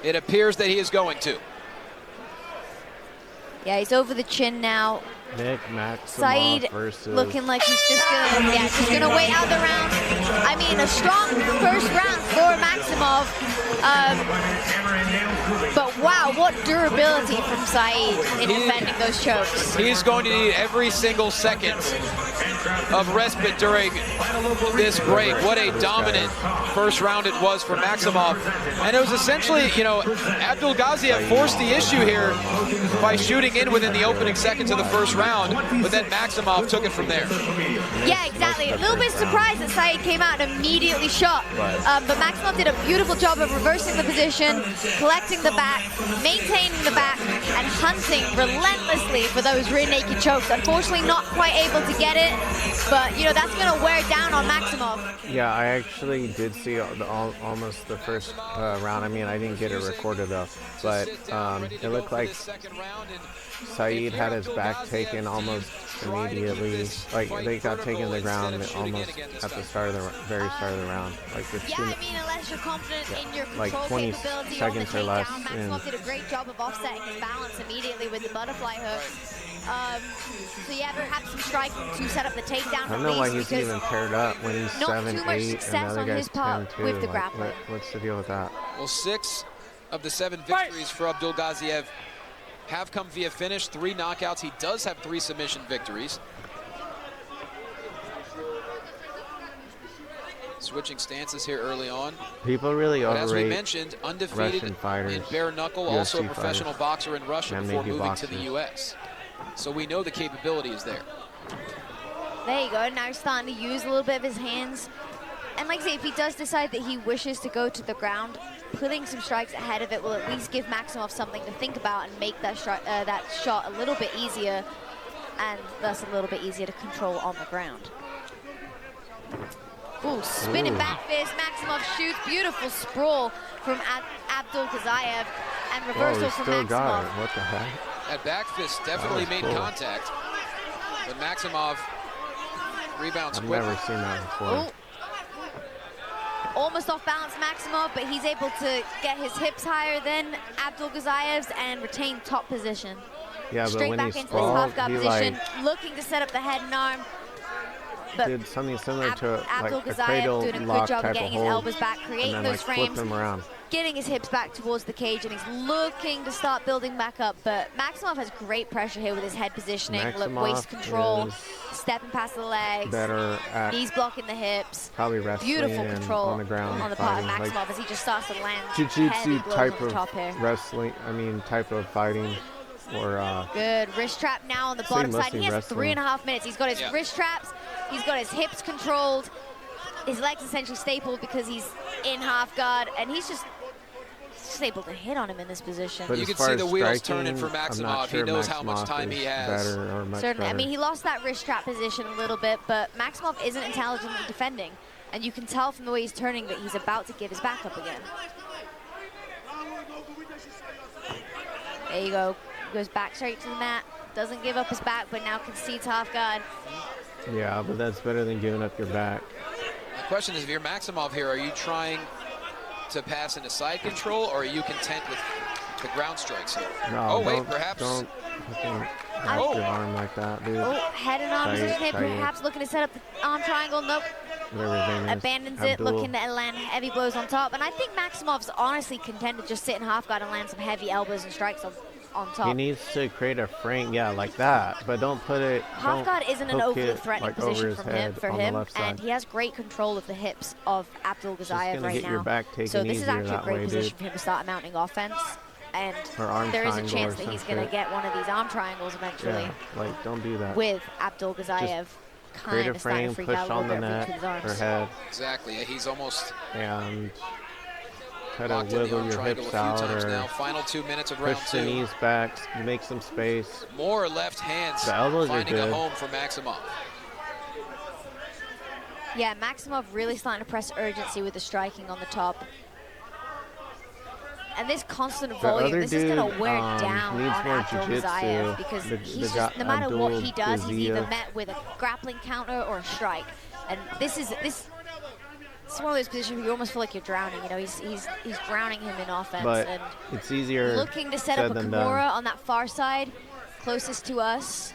It appears that he is going to. Yeah, he's over the chin now. Nick Maximov Said versus looking like he's just gonna wait out the round. I mean, a strong first round for Maximov. But wow, what durability from Said in defending those chokes. He's going to need every single second of respite during this break. What a dominant first round it was for Maximov. And it was essentially, you know, Abdulgaziev forced the issue here by shooting in within the opening seconds of the first round, but then Maximov took it from there. Yeah, exactly. A little bit surprised that Said came out and immediately shot. But Maximov did a beautiful job of reversing the position, collecting the back, maintaining the back, and hunting relentlessly for those rear naked chokes. Unfortunately, not quite able to get it, but you know, that's going to wear down on Maximov. Yeah, I actually did see almost the first round. I mean, I didn't get it recorded though, but it looked like Said had his back taken almost immediately. Like they got taken to the ground almost at the start of the very start of the round. Like yeah, I mean, unless you're confident in your control like 20 capability seconds on or the less. takedown. Maximov did a great job of offsetting his balance immediately with the butterfly hook. So yeah, perhaps some striking to set up the takedown. I don't know why he's even paired up when he's 7-8 and the other guy's 10-2. With the grappling. What's the deal with that? Well, 6 of the 7 victories for Abdulgaziev have come via finish, 3 knockouts. He does have 3 submission victories. Switching stances here early on. People really overrate as we mentioned, undefeated Russian fighters, in bare knuckle, UFC also a professional fighters, boxer in Russia before moving boxers. to the U.S. So we know the capability is there. There you go. Now he's starting to use a little bit of his hands. And like I say, if he does decide that he wishes to go to the ground, putting some strikes ahead of it will at least give Maximov something to think about and make that shot a little bit easier, and thus a little bit easier to control on the ground. Ooh, spinning back fist. Maximov shoots. Beautiful sprawl from Abdulgaziev, and reversal from still Maximov. Got it. What the heck? That back fist definitely made contact, but Maximov rebounds quickly. I've never seen that before. Ooh. Almost off balance Maximov, but he's able to get his hips higher than Abdulgaziev's and retain top position. Yeah, but straight when back he into this sprawled, half guard he position, looking to set up the head and arm. But did something similar to like a Abdulgaziev cradle doing a good lock job of type getting of his hold, elbows back, creating and then those like flip frames, him around. getting his hips back towards the cage, and he's looking to start building back up. But Maximov has great pressure here with his head positioning, look, waist control, stepping past the legs, better at knees blocking the hips. Probably wrestling beautiful control on the ground on the part of fighting, Maximov like as he just starts to land jiu-jitsu type on the of top here. wrestling. I mean, type of fighting, or good wrist trap now on the bottom side. He has wrestling. 3.5 minutes. He's got his wrist traps. He's got his hips controlled. His legs essentially stapled because he's in half guard, and he's just able to hit on him in this position. But you can see the wheels turning for Maximov. He knows how much time he has. Certainly. I mean, he lost that wrist trap position a little bit, but Maximov isn't intelligently defending, and you can tell from the way he's turning that he's about to give his back up again. There you go. Goes back straight to the mat. Doesn't give up his back, but now concedes half guard. Yeah, but that's better than giving up your back. The question is, if you're Maximov here, are you trying to pass into side control, or are you content with the ground strikes here? No, oh, wait, perhaps. Don't wrap your arm like that, dude. Oh, head and arm position here, perhaps looking to set up the arm triangle. Nope. Abandons it, looking to land heavy blows on top. And I think Maximov's honestly content to just sit in half guard and land some heavy elbows and strikes on top. He needs to create a frame, yeah, like that, but don't put it. Half guard isn't an overly threatening position for him, and he has great control of the hips of Abdulgaziev right now. So this is actually a great position for him to start mounting offense. And there is a chance that he's going to get one of these arm triangles eventually. Yeah, like don't do that. With Abdulgaziev kind of starting to freak out a little bit with his arms. Head. Exactly. He's almost. And try to wiggle your hips out, or now. Final 2 minutes of round 2. Push the knees back, make some space. More left hands. The elbows finding are good. a home for Maximov. Yeah, Maximov really starting to press urgency with the striking on the top. And this constant volume, this is going to wear down on Abdulgaziev, because he's just, no matter what he does, he's either met with a grappling counter or a strike. And this it's one of those positions where you almost feel like you're drowning. You know, he's drowning him in offense. But and it's easier looking to set said up a than Kimura done. on that far side, closest to us.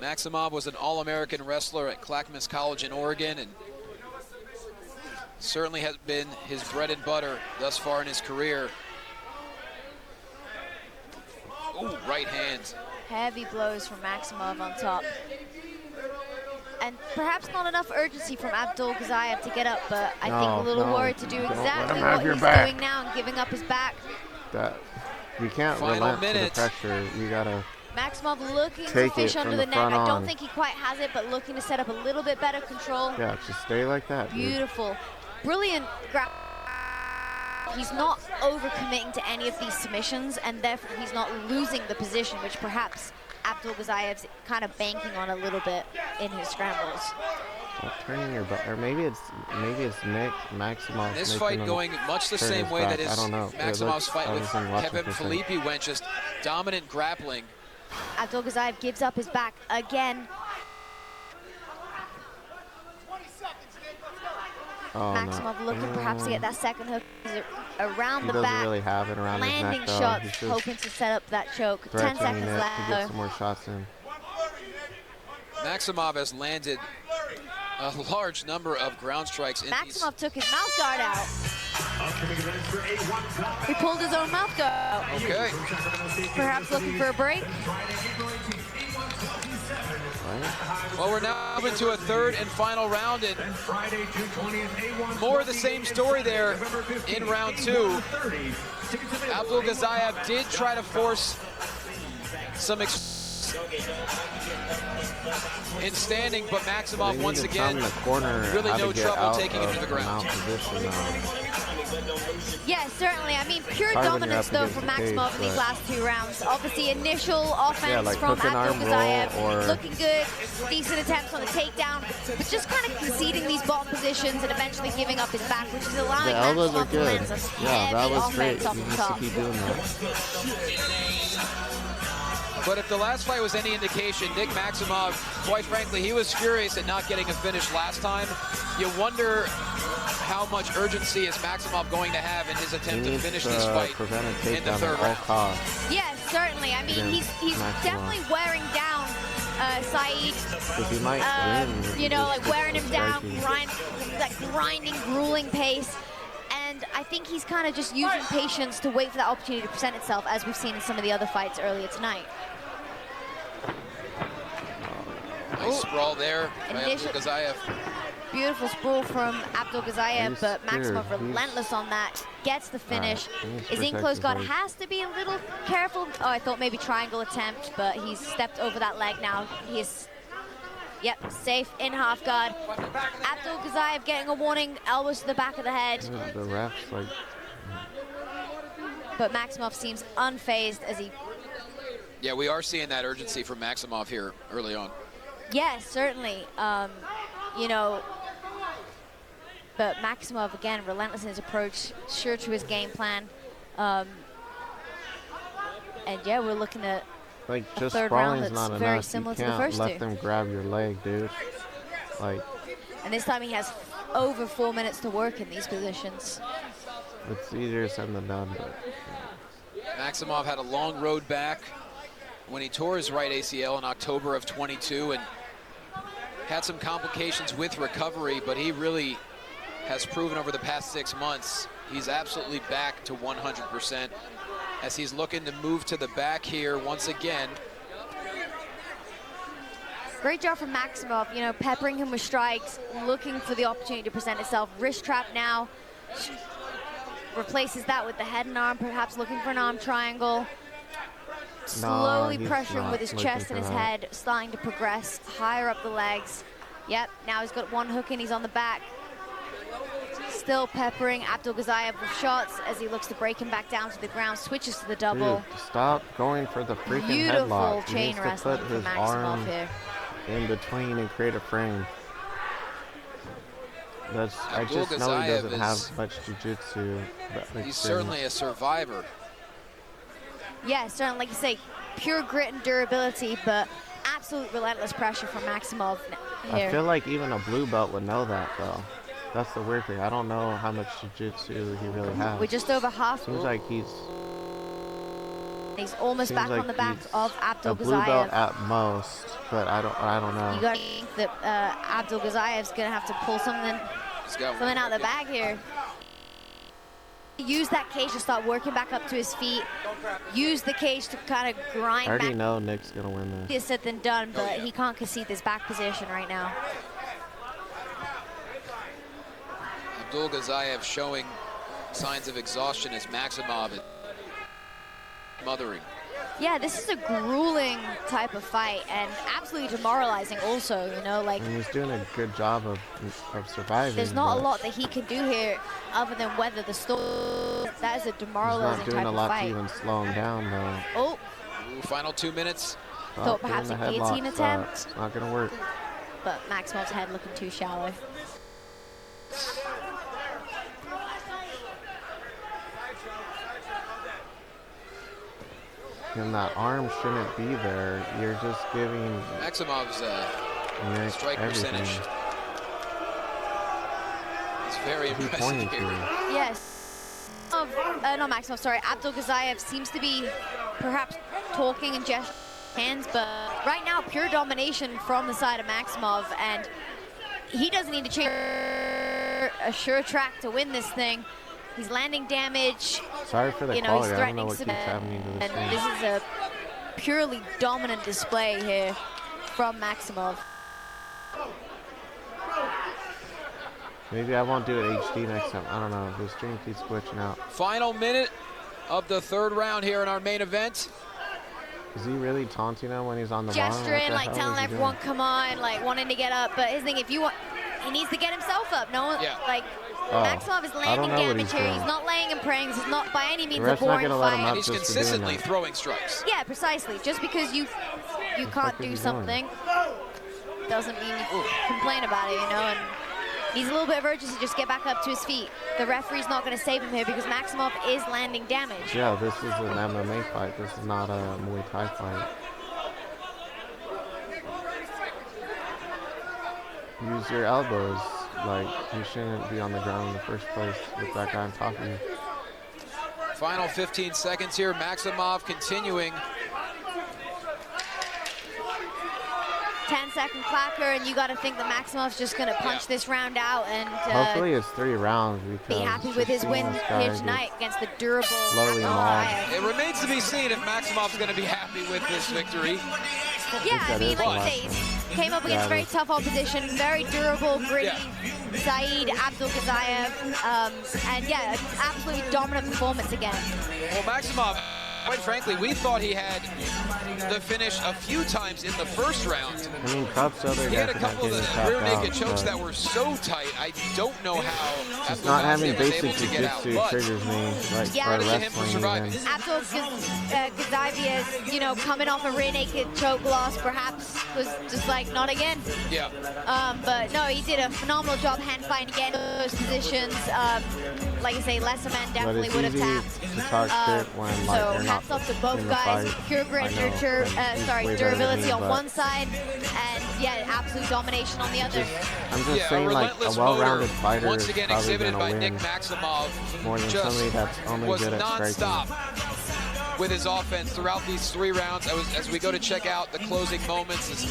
Maximov was an All-American wrestler at Clackamas College in Oregon, and certainly has been his bread and butter thus far in his career. Ooh, right hand. Heavy blows from Maximov on top. And perhaps not enough urgency from Abdulgaziev to get up, but I think a little worried to do exactly what he's doing now and giving up his back. You can't relent to the pressure. You gotta Maximov looking to fish under the net. I don't think he quite has it, but looking to set up a little bit better control. Yeah, just stay like that. Beautiful. Brilliant grab. He's not overcommitting to any of these submissions, and therefore he's not losing the position, which perhaps Abdulgaziev's kind of banking on a little bit in his scrambles. Turning your back, or maybe it's Nick Maximov. This fight going much the same way that his Maximov's fight with Kevin Felipe went, just dominant grappling. Abdulgaziev gives up his back again. Oh, Maximov looking perhaps to get that second hook around the back. He doesn't really have it around landing his neck, shots, hoping to set up that choke. 10 seconds left. To get some more shots in. Maximov has landed a large number of ground strikes. Maximov took his mouth guard out. He pulled his own mouth guard out. Okay. Perhaps looking for a break. Well, we're now moving to a third and final round, and more of the same story there in round two. Abdulgaziev did try to force some in standing, but Maximov once again really no trouble taking him to the ground. Yes, certainly. I mean, pure dominance, though, from Maximov in these last two rounds. Obviously, initial offense from Abdulgaziev, looking good, decent attempts on the takedown, but just kind of conceding these bottom positions and eventually giving up his back, which is allowing Maximov to land some heavy offense off the top. Keep doing that. But if the last fight was any indication, Nick Maximov, quite frankly, he was furious at not getting a finish last time. You wonder how much urgency is Maximov going to have in his attempt to finish this fight in the third round. Yes, certainly. I mean, he's definitely wearing down Said. He might win. You know, like wearing him down, grinding, grueling pace. And I think he's kind of just using patience to wait for that opportunity to present itself, as we've seen in some of the other fights earlier tonight. Nice sprawl there by Abdulgaziev. Beautiful sprawl from Abdulgaziev, but Maximov relentless on that. Gets the finish. Is in close guard. Has to be a little careful. Oh, I thought maybe triangle attempt, but he's stepped over that leg now. He is, yep, safe in half guard. Abdulgaziev getting a warning, elbows to the back of the head. The ref's like... But Maximov seems unfazed as he... Yeah, we are seeing that urgency from Maximov here early on. Yes, certainly. You know, but Maximov, again, relentless in his approach, sure to his game plan. And yeah, we're looking at like just a third round that's not very enough. similar to the first two. Let them grab your leg, dude. Like. And this time he has over 4 minutes to work in these positions. It's easier said than done, but. Maximov had a long road back when he tore his right ACL in October of 22 and had some complications with recovery, but he really has proven over the past 6 months he's absolutely back to 100% as he's looking to move to the back here once again. Great job from Maximov, you know, peppering him with strikes, looking for the opportunity to present itself. Wrist trap now, replaces that with the head and arm, perhaps looking for an arm triangle. Slowly pressuring with his chest and his head, starting to progress higher up the legs. Yep, now he's got one hook in, he's on the back. Still peppering Abdulgaziev with shots as he looks to break him back down to the ground, switches to the double. Dude, stop going for the freaking Beautiful headlock. chain wrestling from Maximov here. In between and create a frame. I just know he doesn't have much jiu-jitsu. He's certainly a survivor. Yeah, certainly, like you say, pure grit and durability, but absolute relentless pressure from Maximov here. I feel like even a blue belt would know that, though. That's the weird thing. I don't know how much jiu-jitsu he really has. We're just over half. Seems like he's almost back on the back of Abdulgaziev. A blue belt at most, but I don't know. You got to think that Abdulgaziev's gonna have to pull something out of the bag here. Use that cage to start working back up to his feet. Use the cage to kind of grind back. I already know Nick's gonna win this. Easier said than done, but he can't concede this back position right now. Abdulgaziev showing signs of exhaustion as Maximov is mothering. Yeah, this is a grueling type of fight and absolutely demoralizing also, you know, like. And he's doing a good job of surviving. There's not a lot that he can do here other than weather the storm. That is a demoralizing type of fight. He's not doing a lot to even slow him down, though. Oh. Ooh, final 2 minutes. Thought perhaps a guillotine attempt. It's not going to work. But Maximov's head looking too shallow. And that arm shouldn't be there. You're just giving Maximov's strike percentage. It's very impressive here. Yes. Not Maximov, sorry. Abdulgaziev seems to be perhaps talking and gesturing hands, but right now pure domination from the side of Maximov, and he doesn't need to change a sure track to win this thing. He's landing damage. Sorry for the he's quality. I don't threatening know what keeps happening to this and this is a purely dominant display here from Maximov. Maybe I won't do it HD next time. I don't know. The stream keeps glitching out. Final minute of the third round here in our main event. Is he really taunting him when he's on the bottom? Gesturing, like telling everyone, come on, like wanting to get up. But his thing, if you want, he needs to get himself up. No one, like. Maximov is landing damage here. He's not laying and praying. This is not by any means a boring fight. And he's consistently throwing strikes. Yeah, precisely. Just because you can't do something doesn't mean you complain about it, you know. And needs a little bit of urgency to just get back up to his feet. The referee's not going to save him here because Maximov is landing damage. Yeah, this is an MMA fight. This is not a Muay Thai fight. Use your elbows. Like, you shouldn't be on the ground in the first place with that guy on top of you. Final 15 seconds here. Maximov continuing. 10-second clacker, and you got to think that Maximov's just going to punch this round out and hopefully it's 3 rounds. Be happy with his win here tonight against the durable Abdulgaziev. It remains to be seen if Maximov's going to be happy with this victory. Yeah, I mean, like you say, came up against very tough opposition, very durable, gritty, Said-Magomed, and yeah, an absolutely dominant performance again. Well, Maximov, quite frankly, we thought he had the finish a few times in the first round. I mean, props to other he had a couple of the rear naked chokes that were so tight. I don't know how just not having basic jiu-jitsu triggers me, like for wrestling even. Abdulgaziev, you know, coming off a rear naked choke loss, perhaps was just like, not again. Yeah. But no, he did a phenomenal job hand fighting again in those positions. Like I say, lesser men definitely would have tapped. To talk shit when, like, so hats off to both guys. Pure grit, durability on one side, and yeah, absolute domination on the other. I'm just saying, like, a well-rounded fighter once is again probably exhibited by win Nick Maximov more than somebody that's only good at striking. With his offense throughout these 3 rounds, as we go to check out the closing moments, as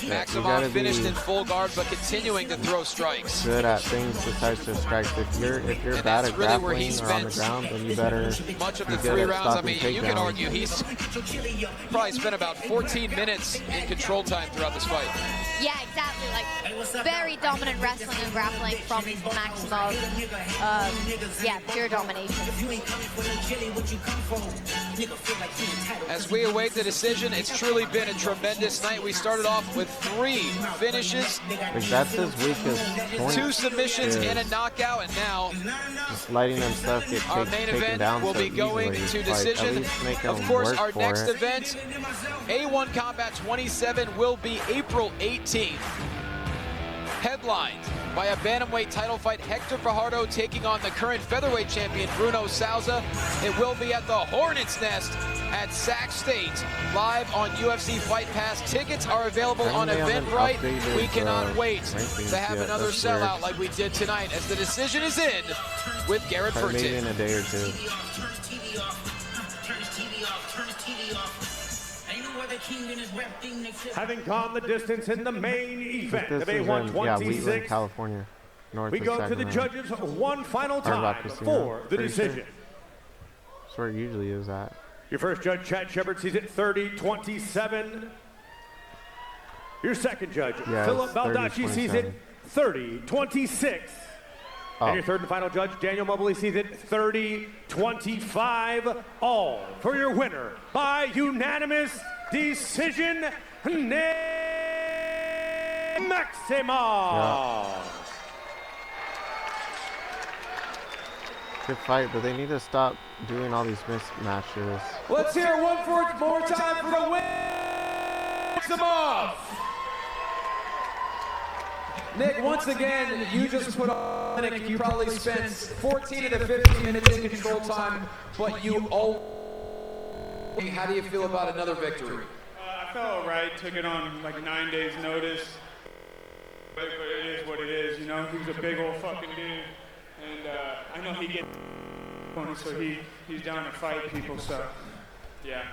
Maximov finished in full guard, but continuing to throw strikes. Good at things besides just strikes. If you're bad at grappling or on the ground, then you better much of the 3 rounds. I mean, you can argue he's probably spent about 14 minutes in control time throughout this fight. Yeah, exactly. Like very dominant wrestling and grappling from Maximov. Yeah, pure domination. As we await the decision, it's truly been a tremendous night. We started off with 3 finishes. That's his weakest point. 2 submissions and a knockout, and now just letting himself get our main event will be going to decision. Of course, our next event, A1 Combat 27, will be April 18th. headlined by a bantamweight title fight, Hector Fajardo taking on the current featherweight champion Bruno Souza. It will be at the Hornets Nest at Sac State, live on UFC Fight Pass. Tickets are available on Eventbrite. We cannot wait to have another sellout like we did tonight, as the decision is in with Garrett Furtick. Maybe in a day or two. Having gone the distance in the main event of Wheatland, A126, California. we go to the judges one final time for the decision. That's where it usually is at. Your first judge, Chad Shepard, sees it 30-27. Your second judge, Philip Baldacci, sees it 30-26. And your third and final judge, Daniel Mobley, sees it 30-25. All for your winner by unanimous decision, Maximov. Good fight, but they need to stop doing all these mismatches. Let's hear one more time for the win, Maximov. Nick, once again, you just put on clinic. You probably spent 14 of the 15 minutes in control time, but you how do you feel about another victory? I felt all right. Took it on like 9 days' notice. But it is what it is, you know? He was a big old fucking dude. And I know he gets so he's down to fight people, so yeah.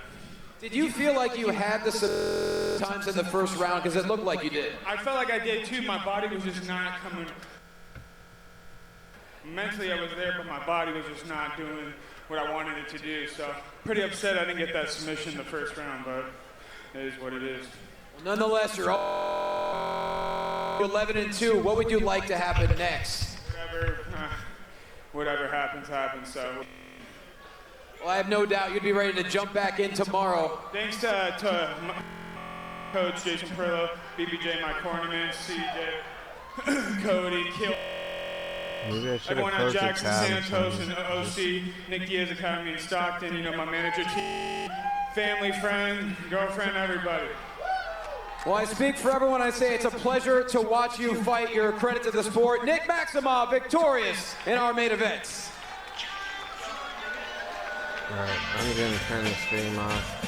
Did you feel like you had the times in the first round? Because it looked like you did. I felt like I did too. My body was just not coming. Mentally I was there, but my body was just not doing what I wanted it to do. So pretty upset I didn't get that submission the first round, but it is what it is. Nonetheless, you're 11-2. What would you like to happen next? Whatever happens, happens. So. Well, I have no doubt you'd be ready to jump back in tomorrow. Thanks to Coach Jason Perlo, BBJ, my cornerman, CJ, Cody, Kill, everyone at Jackson, Santos, and OC, Nick Diaz Academy in Stockton, you know, my manager team, family, friend, girlfriend, everybody. Well, I speak for everyone. I say it's a pleasure to watch you fight. You're a credit to the sport. Nick Maximov, victorious in our main events. Alright, I'm going to turn the stream off.